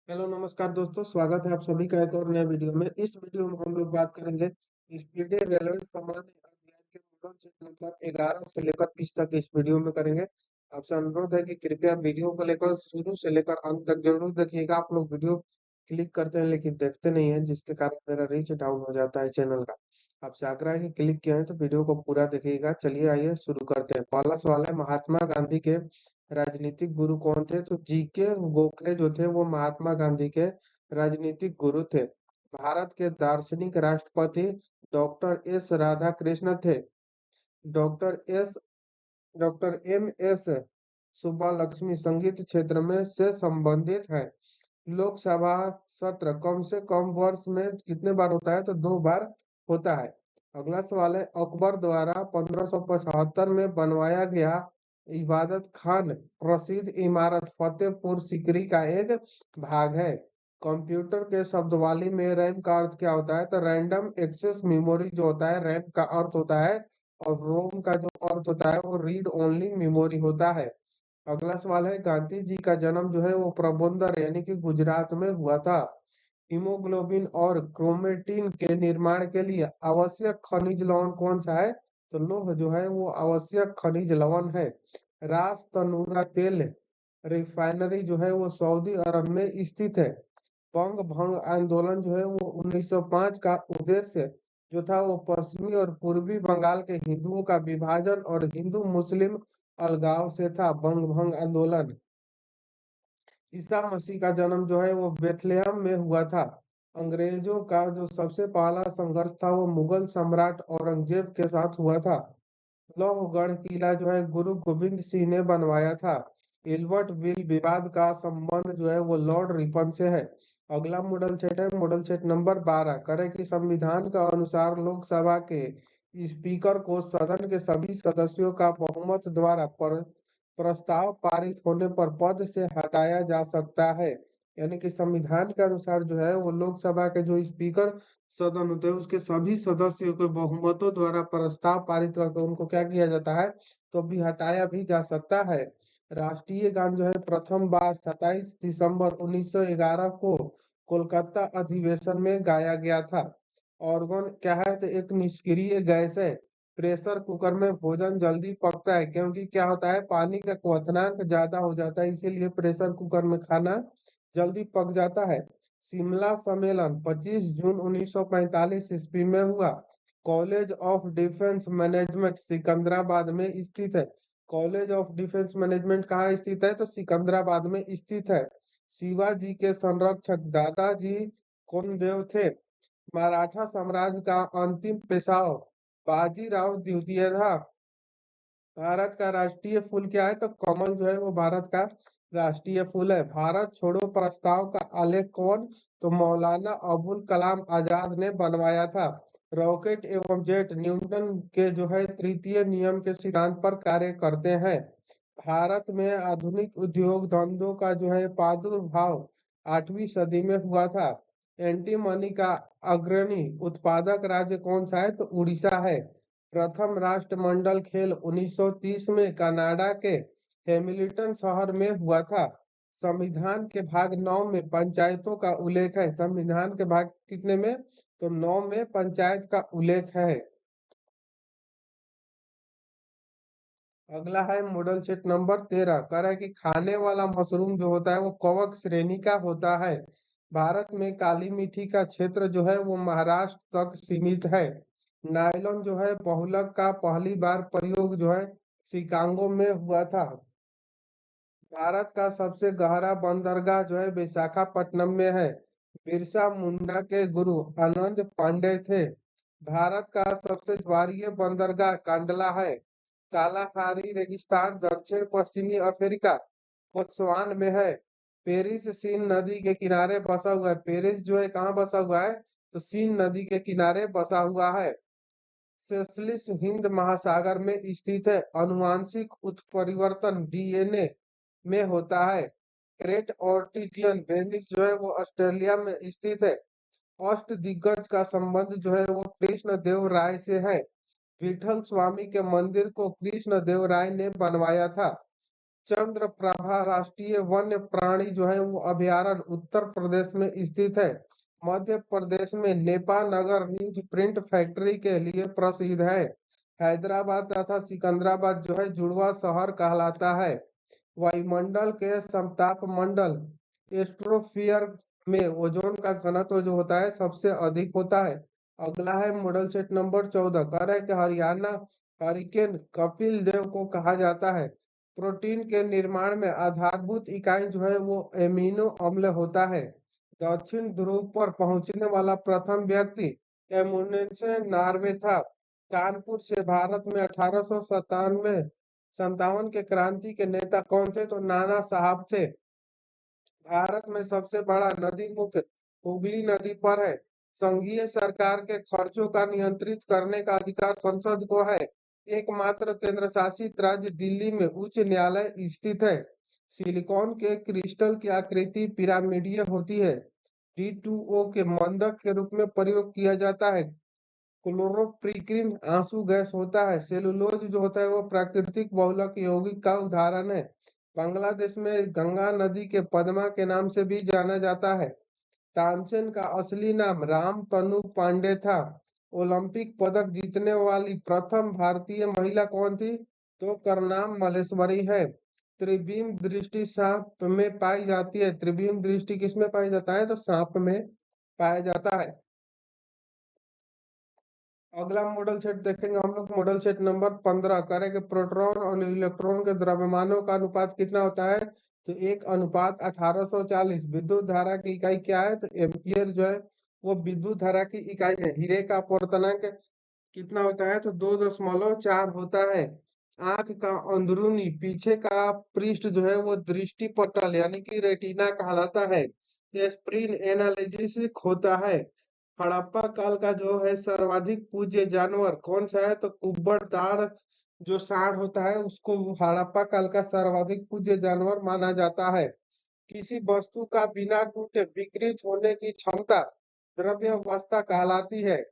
Hello नमस्कार दोस्तों, स्वागत है आप सभी का एक और नए वीडियो में। इस वीडियो में हम लोग बात करेंगे स्पीडी रेलवे सामान्य अध्ययन के मॉडल सेट नंबर 11 से लेकर 20 तक इस वीडियो में करेंगे। आपसे अनुरोध है कि कृपया वीडियो को लेकर शुरू से लेकर अंत तक जरूर देखिएगा। आप लोग वीडियो क्लिक करते हैं लेकिन देखते नहीं हैं, जिसके कारण मेरा रीच डाउन हो जाता है चैनल का। आपसे आग्रह है कि क्लिक किया है तो वीडियो को पूरा देखिएगा। चलिए आइए शुरू करते हैं। पहला सवाल है, महात्मा गांधी के राजनीतिक गुरु कौन थे? तो जीके गोखले जो थे वो महात्मा गांधी के राजनीतिक गुरु थे। भारत के दार्शनिक राष्ट्रपति डॉक्टर एस राधाकृष्ण थे। Doctor S doctor M S Subbulakshmi संगीत क्षेत्र में से संबंधित है। लोकसभा सत्र कम से कम वर्ष में कितने बार होता है? तो 2 बार होता है। अगला सवाल है, अकबर द्वारा 1575 में बनवाया गया इबादत खान प्रसिद्ध इमारत फतेहपुर सीकरी का एक भाग है। कंप्यूटर के शब्दावली में रैम का अर्थ क्या होता है? तो रैंडम एक्सेस मेमोरी जो होता है, रैम का अर्थ होता है, और रोम का जो अर्थ होता है वो रीड ओनली मेमोरी होता है। अगला सवाल है, गांधी जी का जन्म जो है वो पोरबंदर यानी कि गुजरात में हुआ था। हीमोग्लोबिन और क्रोमेटिन के निर्माण के लिए आवश्यक खनिज लवण कौन सा है? तो लौह जो है वो आवश्यक खनिज लवण है। रास तनूरा तेल रिफाइनरी जो है वो सऊदी अरब में स्थित है। बंग भंग आंदोलन जो है वो 1905 का उद्देश्य जो था वो पश्चिमी और पूर्वी बंगाल के हिंदुओं का विभाजन और हिंदू मुस्लिम अलगाव से था। बंग भंग आंदोलन। ईसा मसीह का जन्म जो है वो बेथलेहम में हुआ था। अंग्रेजों का जो सबसे पहला संघर्ष था वो मुगल सम्राट औरंगजेब के साथ हुआ था। लौहगढ़ किला जो है गुरु गोविंद सिंह ने बनवाया था। एल्बर्ट विल विवाद का संबंध जो है वो लॉर्ड रिपन से है। अगला मॉडल सेट है, मॉडल सेट नंबर 12। करे कि संविधान का अनुसार लोकसभा के स्पीकर को सदन के सभी सदस्यों का बहुमत द्वारा प्रस्ताव पारित होने पर पद से हटाया जा सकता है। यानी कि संविधान के अनुसार जो है वो लोकसभा के जो स्पीकर सदन होते हैं उसके सभी सदस्यों के बहुमतों द्वारा प्रस्ताव पारित करके उनको क्या किया जाता है? तो भी हटाया भी जा सकता है। राष्ट्रीय गान जो है प्रथम बार 27 दिसंबर 1911 को कोलकाता अधिवेशन में गाया गया था। ऑर्गन क्या है? तो एक निष्क्रिय गैस है। प्रेशर कुकर में भोजन जल्दी पकता है क्योंकि क्या होता है, पानी का क्वथनांक ज्यादा हो जाता है, इसीलिए प्रेशर कुकर में खाना जल्दी पक जाता है। शिमला सम्मेलन 25 जून 1945 ईस्वी में हुआ। College of defence management Secunderabad में स्थित है। कॉलेज ऑफ डिफेंस मैनेजमेंट कहाँ स्थित है? तो सिकंदराबाद में स्थित है। शिवाजी के संरक्षक दादाजी कोंडदेव थे। मराठा साम्राज्य का अंतिम पेशवा बाजीराव द्वितीय था। भारत का राष्ट्रीय फूल क्या है? तो कमल जो है वो भारत का राष्ट्रीय फूल है। भारत छोड़ो प्रस्ताव का आलेख कौन? तो मौलाना अबुल कलाम आजाद ने बनवाया था। रॉकेट एवं जेट न्यूटन के जो है तृतीय नियम के सिद्धांत पर कार्य करते हैं। भारत में आधुनिक उद्योग धंधों का जो है प्रादुर्भाव 8वीं सदी में हुआ था। एंटी मनी का अग्रणी उत्पादक राज्य कौन सा है? तो उड़ीसा है। प्रथम राष्ट्रमंडल खेल 1930 में कनाडा के हैमिल्टन शहर में हुआ था। संविधान के भाग 9 में पंचायतों का उल्लेख है। संविधान के भाग कितने में? तो 9 में पंचायत का उल्लेख है। अगला है मॉडल सेट नंबर 13। कह रहा है कि खाने वाला मशरूम जो होता है वो कवक श्रेणी का होता है। भारत में काली मिट्टी का क्षेत्र जो है वो महाराष्ट्र तक सीमित है। नायलॉन जो है बहुलक का पहली बार प्रयोग जो है शिकागो में हुआ था। भारत का सबसे गहरा बंदरगाह जो है विशाखापट्टनम में है। बिरसा मुंडा के गुरु आनंद पांडे थे। भारत का सबसे ज्वारीय बंदरगाह कांडला है। कालाहारी रेगिस्तान दक्षिण पश्चिमी अफ्रीका बोत्सवान में है। पेरिस सीन नदी के किनारे बसा हुआ है। पेरिस जो है कहाँ बसा हुआ है? तो सीन नदी के किनारे बसा हुआ है। सेशेल्स हिंद महासागर में स्थित है। अनुवांशिक उत्परिवर्तन डीएनए में होता है। ग्रेट ऑर्टिजियन वेनिस जो है वो ऑस्ट्रेलिया में स्थित है। अष्ट दिग्गज का संबंध जो है वो कृष्ण देव राय से है। विठल स्वामी के मंदिर को कृष्ण देव राय ने बनवाया था। चंद्रप्रभा राष्ट्रीय वन्य प्राणी जो है वो अभयारण्य उत्तर प्रदेश में स्थित है। मध्य प्रदेश में नेपा नगर न्यूज प्रिंट फैक्ट्री के लिए प्रसिद्ध है। हैदराबाद तथा सिकंदराबाद जो है जुड़वा शहर कहलाता है। वायुमंडल के समताप मंडल एस्ट्रोफियर में ओजोन का घनत्व जो होता है सबसे अधिक होता है। अगला है मॉडल सेट नंबर 14, कह रहा है कि हरियाणा हरिकेन कपिल देव को कहा जाता है। प्रोटीन के निर्माण में आधारभूत इकाई जो है वो एमिनो अम्ल होता है। दक्षिण ध्रुव पर पहुंचने वाला प्रथम व्यक्ति एमुंडसेन नार्वे था। कानपुर से भारत में 1897 के क्रांति के नेता कौन थे? तो नाना साहब थे। भारत में सबसे बड़ा नदी मुख हुगली नदी पर है। संघीय सरकार के खर्चों का नियंत्रित करने का अधिकार संसद को है। एकमात्र केंद्र शासित राज्य दिल्ली में उच्च न्यायालय स्थित है। सिलिकॉन के क्रिस्टल की आकृति पिरामिडीय होती है। D2O के मंदक के रूप में प्रयोग किया जाता है। क्लोरोप्रिक्रिन आंसू गैस होता है। सेलुलोज जो होता है वो प्राकृतिक बहुलक यौगिक का उदाहरण है। बांग्लादेश में गंगा नदी के पद्मा के नाम से भी जाना जाता है। तानसेन का असली नाम राम तनु पांडे था। ओलंपिक पदक जीतने वाली प्रथम भारतीय महिला कौन थी? तो करनाम मल्लेश्वरी है। त्रिभीम दृष्टि सांप में पाई जाती है। त्रिभीम दृष्टि किसमें पाई जाता है? तो सांप में पाया जाता है। अगला मॉडल सेट देखेंगे हम लोग। मॉडल सेट नंबर 15 करें कि प्रोटॉन और इलेक्ट्रॉन के द्रव्यमानों का अनुपात कितना होता है? तो 1:1840। विद्युत धारा की इकाई क्या है? तो एम्पियर जो है वो विद्युत धारा की इकाई है। हीरे का अपवर्तनांक कितना होता है? तो 2.4 होता है। आंख का अंदरूनी पीछे का पृष्ठ जो है वो दृष्टि पटल यानी कि रेटिना कहलाता है। एस्प्रिन एनालिसिस होता है। हड़प्पा काल का जो है सर्वाधिक पूज्य जानवर कौन सा है? तो कुब्बड़दार जो सांड होता है उसको हड़प्पा काल का सर्वाधिक पूज्य जानवर माना जाता है। किसी वस्तु का बिना टूटे विकृत होने की क्षमता द्रव्यावस्था कहलाती है।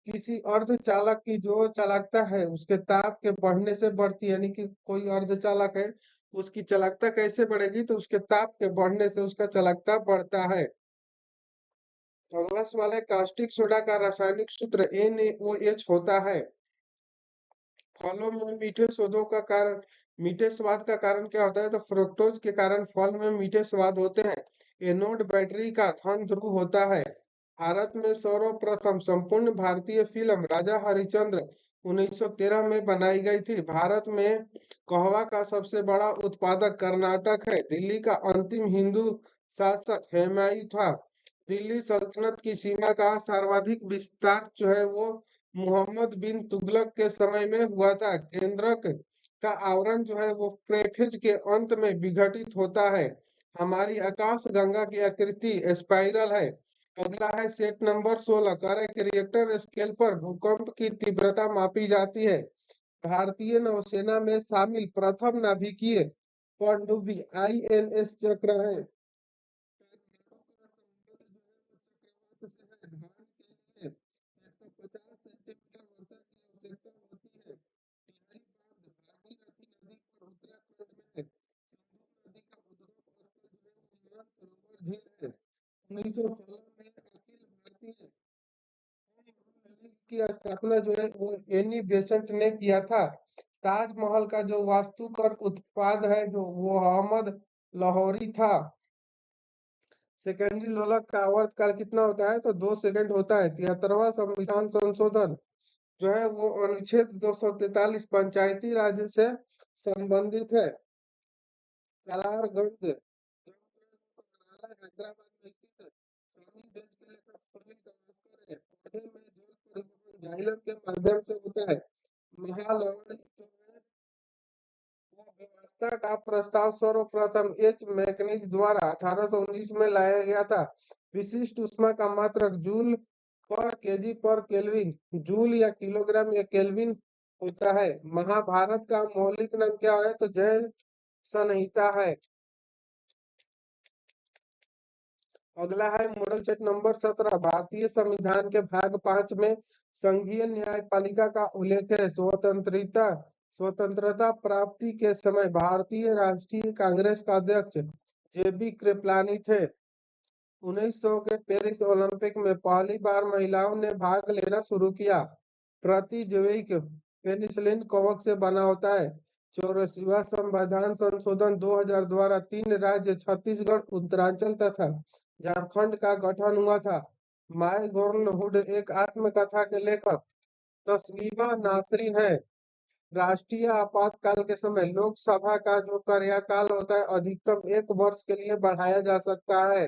किसी अर्धचालक की जो चालकता है उसके ताप के बढ़ने से बढ़ती है, यानी कि कोई अर्धचालक है उसकी चालकता कैसे बढ़ेगी? तो उसके ताप के बढ़ने से उसका चालकता बढ़ता है। फंगस वाले कास्टिक सोडा का रासायनिक सूत्र NaOH होता है। फलों में मीठे स्वादों का कारण मीठे स्वाद का कारण क्या होता है? तो फ्रुक्टोज के कारण फल में मीठे स्वाद होते हैं। एनोड बैटरी का धन ध्रुव होता है। भारत में सर्वप्रथम संपूर्ण भारतीय फिल्म राजा हरिश्चंद्र 1913 में बनाई गई थी। भारत में कहवा का सबसे बड़ा उत्पादक कर्नाटक है। दिल्ली का अंतिम हिंदू शासक हुमायूं था। दिल्ली सल्तनत की सीमा का सर्वाधिक विस्तार जो है वो मोहम्मद बिन तुगलक के समय में हुआ था। केंद्रक का आवरण जो है वो प्रेफिज के अंत में विघटित होता है। हमारी आकाश गंगा की आकृति स्पाइरल है। अगला है सेट नंबर 16, करें कि रिएक्टर स्केल पर भूकंप की तीव्रता मापी जाती है। भारतीय नौसेना में शामिल प्रथम नाभिकीय पनडुब्बी INS चक्र है। उन्नीस सौ सोलह में अखिल भारतीय की स्थापना जो है वो एनी बेसेंट ने किया था। ताजमहल का जो वास्तुकर उत्पाद है जो वो अहमद लाहौरी था। सेकेंडरी लोलक का आवर्तकाल कितना होता है? तो 2 सेकंड होता है। 73वां संविधान संशोधन जो है वो अनुच्छेद 243 पंचायती राज से संबंधित है। कलारगंज हैदराबाद में स्थित है। पानी देश के लिए प्रचुर गावस्कर है। पौधे में जल परिवहन जाइलम के माध्यम से होता है। महालवण जो है वो व्यवस्था का प्रस्ताव सर्वप्रथम मैकनिज द्वारा 1819 में लाया गया था। विशिष्ट ऊष्मा का मात्रक जूल पर केजी पर केल्विन, जूल या किलोग्राम या केल्विन होता है। महाभारत का मौलिक नाम क्या है? तो जय संहिता है। अगला है मॉडल सेट नंबर 17, भारतीय संविधान के भाग 5 में संघीय न्यायपालिका का उल्लेख है। स्वतंत्रता स्वतंत्रता प्राप्ति के समय भारतीय राष्ट्रीय कांग्रेस का अध्यक्ष जेबी कृपलानी थे। 1900 के पेरिस ओलंपिक में पहली बार महिलाओं ने भाग लेना शुरू किया। प्रतिजैविक पेनिसिलिन कवक से बना होता है। 84वां संविधान संशोधन 2000 द्वारा 3 राज्य छत्तीसगढ़, उत्तरांचल तथा झारखंड का गठन हुआ था। माय गर्लहुड एक आत्मकथा के लेखक तस्लीमा नासरीन है। राष्ट्रीय आपातकाल के समय लोकसभा का जो कार्यकाल होता है अधिकतम 1 वर्ष के लिए बढ़ाया जा सकता है।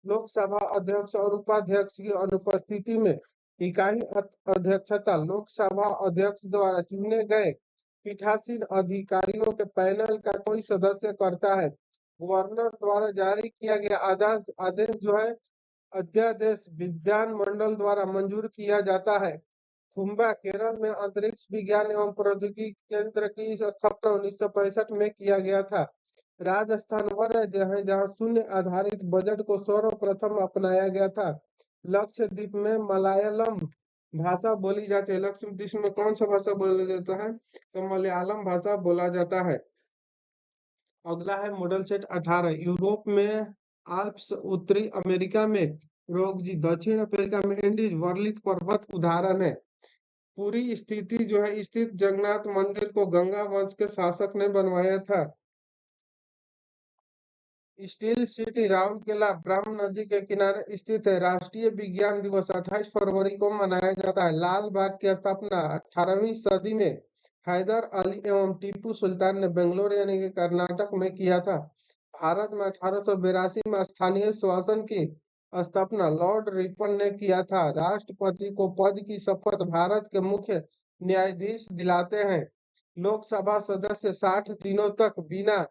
लोकसभा अध्यक्ष और उपाध्यक्ष की अनुपस्थिति में इकाई अध्यक्षता लोकसभा अध्यक्ष द्वारा चुने गए पीठासीन अधिकारियों के पैनल का कोई सदस्य करता है। गवर्नर द्वारा जारी किया गया आदेश जो है अध्यादेश विधान मंडल द्वारा मंजूर किया जाता है। थुम्बा केरल में अंतरिक्ष विज्ञान एवं प्रौद्योगिकी केंद्र की स्थापना 1965 में किया गया था। राजस्थान वह राज्य है जहां शून्य आधारित बजट को सर्वप्रथम अपनाया गया था। लक्षद्वीप में मलयालम भाषा बोली जाती है। लक्षद्वीप में कौन सा भाषा बोला जाता है? तो मलयालम भाषा बोला जाता है। अगला है मॉडल सेट 18। यूरोप में आल्प्स, उत्तरी अमेरिका में रोगजी, दक्षिण अफ्रीका में एंडीज वर्लित पर्वत उदाहरण है। पूरी स्थिति जो है स्थित जगन्नाथ मंदिर को गंगा वंश के शासक ने बनवाया था। स्टील सिटी राउरकेला ब्रह्म नदी के किनारे स्थित है। राष्ट्रीय विज्ञान दिवस 28 फरवरी को मनाया जाता है। लाल बाग की स्थापना 18वीं सदी में हैदर अली एवं टीपू सुल्तान ने बेंगलोर यानी कि कर्नाटक में किया था। भारत में 1882 में स्थानीय शासन की स्थापना लॉर्ड रिपन ने किया था। राष्ट्रपति को पद की शपथ भारत के मुख्य न्यायाधीश दिलाते हैं। लोकसभा सदस्य 60 दिनों तक बिना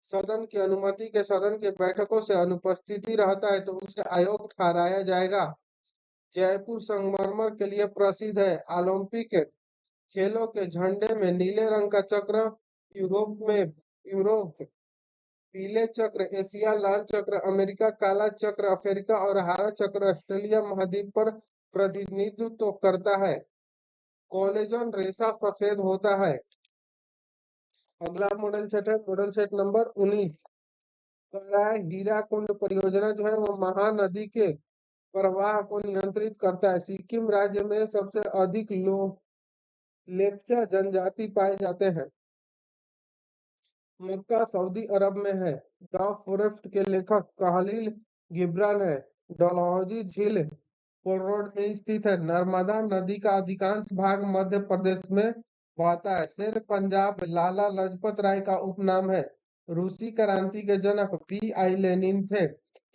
सदन की अनुमति के सदन की बैठकों से अनुपस्थिति रहता है तो उसे अयोग्य ठहराया जाएगा। जयपुर संगमरमर के लिए प्रसिद्ध है। ओलंपिक खेलों के झंडे में नीले रंग का चक्र, यूरोप पीले चक्र, एशिया लाल चक्र, अमेरिका काला चक्र, अफ्रीका और हरा चक्र ऑस्ट्रेलिया महाद्वीप पर प्रतिनिधित्व करता है। कोलेजन रेशा सफेद होता है। अगला मॉडल सेट है मॉडल सेट नंबर 19। हीराकुंड परियोजना जो है वो महानदी के प्रवाह को नियंत्रित करता है। सिक्किम राज्य में सबसे अधिक लोग लेप्चा जनजाति पाए जाते हैं। मक्का सऊदी अरब में है। द फॉरेस्ट के लेखक कलील गिब्रान है। डलहौजी झील रोड में स्थित है। नर्मदा नदी का अधिकांश भाग मध्य प्रदेश में बहता है। शेर पंजाब लाला लाजपत राय का उपनाम है। रूसी क्रांति के जनक पी.आई. लेनिन थे।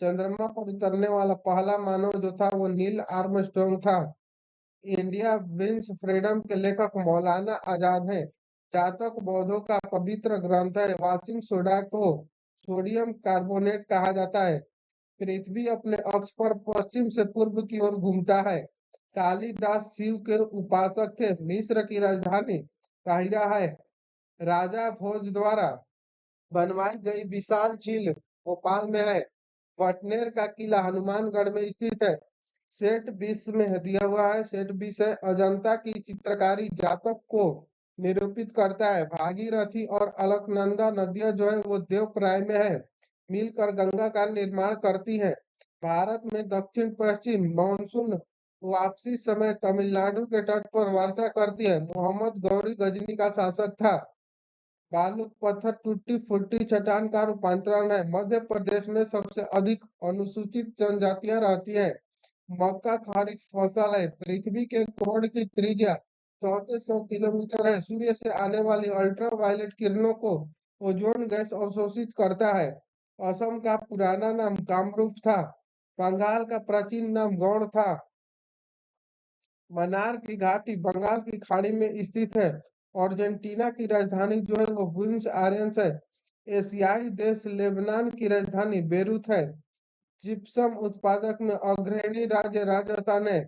चंद्रमा पर उतरने वाला पहला मानव जो था वो नील आर्मस्ट्रॉन्ग था। इंडिया विंस फ्रीडम के लेखक मौलाना आजाद हैं। जातक बौद्धों का पवित्र ग्रंथ है। वाशिंग सोडा को सोडियम कार्बोनेट कहा जाता है। पृथ्वी अपने अक्ष पर पश्चिम से पूर्व की ओर घूमता है। कालिदास शिव के उपासक थे। मिस्र की राजधानी काहिरा है। राजा भोज द्वारा बनवाई गई विशाल झील भोपाल में है। पटनेर का किला हनुमानगढ़ में स्थित है। सेट 20 में दिया हुआ है। सेट 20 है अजंता की चित्रकारी जातक को निरूपित करता है। भागीरथी और अलकनंदा नदियां जो है वो देवप्राय में है, मिलकर गंगा का निर्माण करती है। भारत में दक्षिण पश्चिम मानसून वापसी समय तमिलनाडु के तट पर वर्षा करती है। मोहम्मद गौरी गजनी का शासक था। बालू पत्थर टूटी फूटी चट्टान का रूपांतरण है। मध्य प्रदेश में सबसे अधिक अनुसूचित जनजातियां रहती है। मक्का खरीफ फसल है। पृथ्वी के कोण की त्रिज्या 3400 किलोमीटर है। सूर्य से आने वाली अल्ट्रावायलेट किरणों को ओजोन गैस अवशोषित करता है। असम का पुराना नाम कामरूप था। बंगाल का प्राचीन नाम गौड़ था। मन्नार की घाटी बंगाल की खाड़ी में स्थित है। अर्जेंटीना की राजधानी जो है वो बुएनोस आयर्स है। एशियाई देश लेबनान की राजधानी बेरूत है। जिप्सम उत्पादक में अग्रणी राज्य राजस्थान है।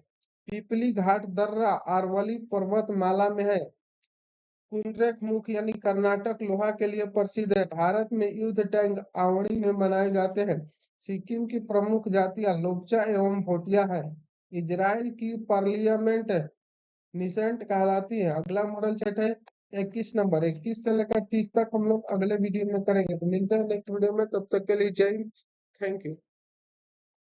पीपली घाट दर्रा अरवली पर्वतमाला में है। कुद्रेमुख यानी कर्नाटक लोहा के लिए प्रसिद्ध है। भारत में युद्ध टैंक आवड़ी में मनाए जाते हैं। सिक्किम की प्रमुख जातियां लोपचा एवं भोटिया है। इजराइल की पार्लियामेंट निसेंट कहलाती है। अगला मॉडल सेट है 21 नंबर, 21 से लेकर 30 तक हम लोग अगले वीडियो में करेंगे। तो मिलते हैं नेक्स्ट वीडियो में, तब तक के लिए जय हिंद, थैंक यू।